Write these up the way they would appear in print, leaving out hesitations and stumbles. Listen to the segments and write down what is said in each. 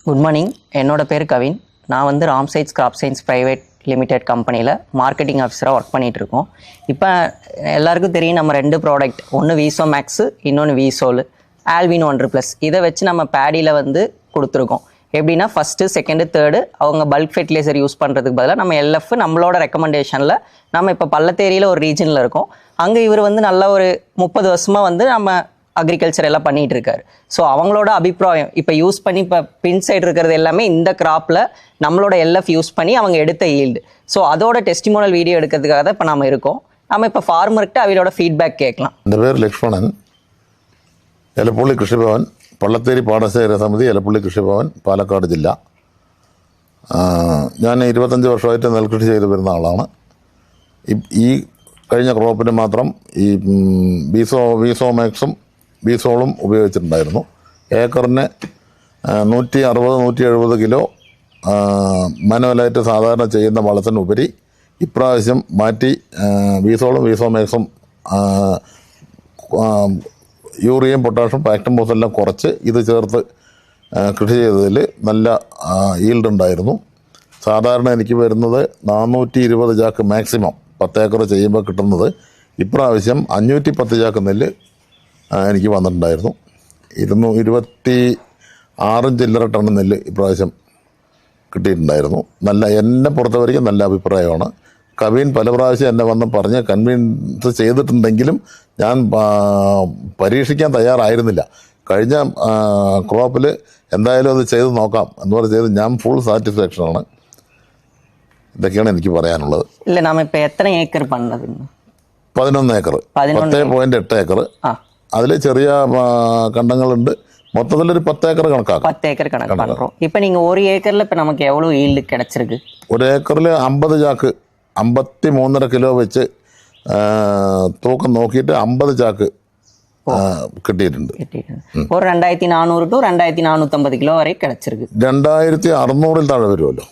Good morning. என்னோட பேர் கவின். நான் வந்து ராம்சைட்ஸ் கிராப் சயின்ஸ் ப்ரைவேட் லிமிடெட் கம்பெனியில் மார்க்கெட்டிங் ஆஃபீஸராக ஒர்க் பண்ணிகிட்ருக்கோம். இப்போ எல்லாருக்கும் தெரியும், நம்ம 2 ப்ராடக்ட், ஒன்று வீசோ மேக்ஸு, இன்னொன்று வீசோல் ஆல்வின் 1+. இதை வச்சு நம்ம பேடியில் வந்து கொடுத்துருக்கோம். எப்படின்னா ஃபஸ்ட்டு, செகண்டு, தேர்டு அவங்க பல்க் ஃபெர்டிலைசர் யூஸ் பண்ணுறதுக்கு பதிலாக நம்ம எல்எஃப் நம்மளோட ரெக்கமெண்டேஷனில் நம்ம இப்போ பள்ளத்தேரியில் ஒரு ரீஜனில் இருக்கோம். அங்கே இவர் வந்து நல்ல ஒரு 30 வருஷமாக வந்து நம்ம அக்ரிகல்ச்சர் எல்லாம் பண்ணிகிட்டு இருக்காரு. ஸோ அவங்களோட அபிப்பிராயம் இப்போ யூஸ் பண்ணி இப்போ பின் சைடு இருக்கிறது எல்லாமே இந்த கிராப்பில் நம்மளோட எல்எஃப் யூஸ் பண்ணி அவங்க எடுத்த ஈல்டு. ஸோ அதோட டெஸ்டிமோனல் வீடியோ எடுக்கிறதுக்காக தான் இப்போ நம்ம இருக்கோம். நம்ம இப்போ ஃபார்மர்கிட்ட அவரோட ஃபீட்பேக் கேட்கலாம். എൻ്റെ പേര് ലക്ഷ്മണൻ, എലപ്പുള്ളി കൃഷിഭവൻ, പള്ളത്തേരി പാടശേഖര സമിതി, എലപ്പുള്ളി കൃഷിഭവൻ, പാലക്കാട് ജില്ല. ഞാൻ 25 വർഷമായിട്ട് നെൽകൃഷി ചെയ്ത് വരുന്ന ആളാണ്. ഈ കഴിഞ്ഞ ക്രോപ്പിന് മാത്രം ഈ വീസോമാക്സും വീസോളും ഉപയോഗിച്ചിട്ടുണ്ടായിരുന്നു. ഏക്കറിന് 160-170 കിലോ മാനുവലായിട്ട് സാധാരണ ചെയ്യുന്ന വളത്തിനുപരി ഇപ്രാവശ്യം മാറ്റി വീസോളും വീസോമാക്സും യൂറിയയും പൊട്ടാഷും പാക്ടംബോസും എല്ലാം കുറച്ച് ഇത് ചേർത്ത് കൃഷി ചെയ്തതിൽ നല്ല ഈൽഡ് ഉണ്ടായിരുന്നു. സാധാരണ എനിക്ക് വരുന്നത് 420 ചാക്ക് മാക്സിമം 10 ഏക്കർ ചെയ്യുമ്പോൾ കിട്ടുന്നത് ഇപ്രാവശ്യം 510 ചാക്ക് നെല്ല് എനിക്ക് വന്നിട്ടുണ്ടായിരുന്നു. 226 ചില്ലറ ടൺ നെല്ല് ഇപ്രാവശ്യം കിട്ടിയിട്ടുണ്ടായിരുന്നു. നല്ല എന്നെ പുറത്തെ വരയ്ക്കും നല്ല അഭിപ്രായമാണ്. കവിൻ പല പ്രാവശ്യം എന്നെ വന്ന് പറഞ്ഞ് കൺവിൻസ് ചെയ്തിട്ടുണ്ടെങ്കിലും ഞാൻ പരീക്ഷിക്കാൻ തയ്യാറായിരുന്നില്ല. കഴിഞ്ഞ ക്രോപ്പിൽ എന്തായാലും അത് ചെയ്ത് നോക്കാം എന്ന് പറഞ്ഞ് ചെയ്ത് ഞാൻ ഫുൾ സാറ്റിസ്ഫാക്ഷനാണ്. ഇതൊക്കെയാണ് എനിക്ക് പറയാനുള്ളത്. ഇല്ല, നാം ഇപ്പൊ എത്ര ഏക്കർ പണ്ടത്? 11 acre, 10.8 acre. അതിൽ ചെറിയ കണ്ടങ്ങളുണ്ട്. മൊത്തത്തിലൊരു 10 ഏക്കർ കണക്കാക്കാം. 10 ഏക്കർ കണക്ക് പண்றோம். இப்போ நீங்க ஒரு ஏக்கர்ல இப்ப நமக்கு எவ்வளவு ஈல்ட் கிடைச்சிருக்கு? ഒരു ഏക്കറിൽ 50 ചാക്ക് 53.5 കിലോ വെച്ച് തൂക്കം നോക്കിയിട്ട് 50 ചാക്ക് കിട്ടിയിട്ടുണ്ട്. ഒരു 2400 to 2450 കിലോ വരെ கிடைச்சிருக்கு. 2600 താഴെ വരുമല്ലോ.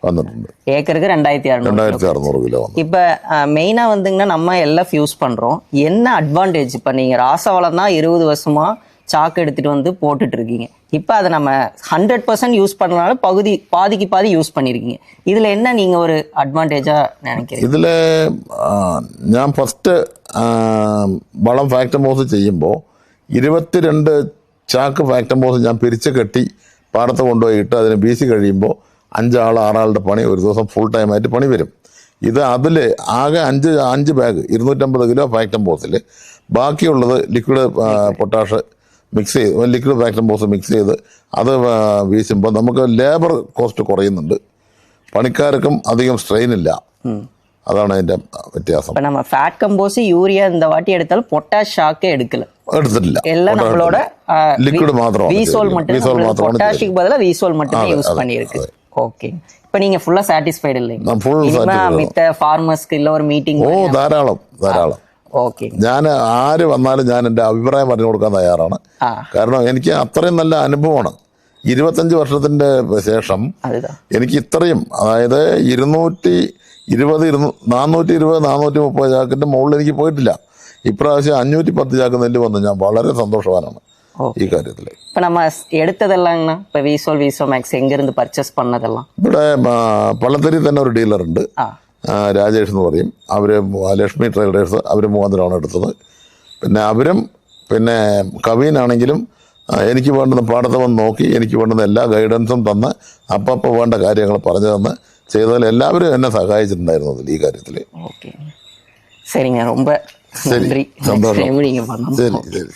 വന്നിട്ടുണ്ട്. ஏக்கருக்கு 2600 கிலோ. இப்போ மெயினா வந்துங்கன்னா நம்ம எல்லாம் யூஸ் பண்றோம். என்ன அட்வான்டேஜ்? இப்போ நீங்க ராசவளம் தான் 20 வருஷமா சாக்கு எடுத்துட்டு வந்து போட்டுட்டு இருக்கீங்க. இப்போ அதை நம்ம 100% யூஸ் பண்ணனால பாதிக்கு பாதி யூஸ் பண்ணிருக்கீங்க. இதுல என்ன நீங்க ஒரு அட்வான்டேஜா நினைக்கிறீங்க? ഇതിൽ ഞാൻ ഫസ്റ്റ് വളം ഫാക്ടംബോസ് ചെയ്യുമ്പോൾ 22 ചാക്ക് ഫാക്ടംബോസ് ഞാൻ പിരിച്ച് കെട്ടി പാടത്ത് കൊണ്ടുപോയിട്ട് അതിന് വീശി കഴിയുമ്പോൾ 5 ആൾ 6 ആളുടെ പണി ഒരു ദിവസം ഫുൾ ടൈമായിട്ട് പണി വരും. ഇത് അതിൽ ആകെ 5 ബാഗ് 250 കിലോ ഫാക്ടംബോസിൽ ബാക്കിയുള്ളത് ലിക്വിഡ് പൊട്ടാഷ് മിക്സ് ചെയ്ത് ലിക്വിഡ് ഫാക്ടംബോസ് മിക്സ് ചെയ്ത് അത് വീശുമ്പോൾ നമുക്ക് ലേബർ കോസ്റ്റ് കുറയുന്നുണ്ട്. പണിക്കാർക്കും അധികം സ്ട്രെയിൻ ഇല്ല. അതാണ് അതിന്റെ വ്യത്യാസം. நம்ம ஃபேட் கம்போஸ் யூரியா இந்த வாட்டி எடுத்தாலும் பொட்டாஷ் ஷாக்கே எடுത്തിട്ടില്ല. எல்லாம் நம்மளோட லிக்விட் மாத்திரம் வீசோல் மட்டும் பொட்டாஷிக்கு பதிலா வீசோல் மட்டுமே யூஸ் பண்ணிருக்கு. ஓகே, இப்போ நீங்க ஃபுல்லா சாட்டிஸ்ஃபைட் இல்லைங்க? நான் ஃபுல் சாட்டிஸ்ஃபைட். மித்த ஃபார்மர்ஸ்க்கு இல்ல ஒரு மீட்டிங்? ഓ ധാരാളം. ഓക്കെ, ഞാൻ ആര് വന്നാലും ഞാൻ എൻ്റെ അഭിപ്രായം പറഞ്ഞു കൊടുക്കാൻ തയ്യാറാണ്. കാരണം എനിക്ക് അത്രയും നല്ല അനുഭവമാണ്. 25 വർഷത്തിന്റെ ശേഷം എനിക്ക് ഇത്രയും, അതായത് 420-430 ചാക്കിന്റെ മുകളിൽ എനിക്ക് പോയിട്ടില്ല. ഇപ്രാവശ്യം 510 ചാക്ക് നെല്ല് വന്ന് ഞാൻ വളരെ സന്തോഷവാനാണ് ഈ കാര്യത്തിൽ. இப்போ நம்ம எடுத்ததெல்லாம் இப்போ வீசோ மேக்ஸ் எங்க இருந்து பர்ச்சேஸ் பண்ணதெல்லாம்? ഇവിടെ പള്ളത്തേരി തന്നെ ഒരു ഡീലറുണ്ട്, രാജേഷ് എന്ന് പറയും. അവർ ലക്ഷ്മി ട്രേഡേഴ്സ്, അവർ മുഖാന്തരമാണ് എടുത്തത്. പിന്നെ അവരും പിന്നെ കവീനാണെങ്കിലും എനിക്ക് വേണ്ടുന്ന പാടത്ത് വന്ന് നോക്കി എനിക്ക് വേണ്ടുന്ന എല്ലാ ഗൈഡൻസും തന്ന് അപ്പോൾ വേണ്ട കാര്യങ്ങൾ പറഞ്ഞു തന്ന് ചെയ്തതിൽ എല്ലാവരും എന്നെ സഹായിച്ചിട്ടുണ്ടായിരുന്നു അതിൽ ഈ കാര്യത്തിൽ. ഓക്കെ, சரிங்க, ரொம்ப ശരി, நன்றி. സന്തോഷം. நீங்க பண்ணணும். ശരി.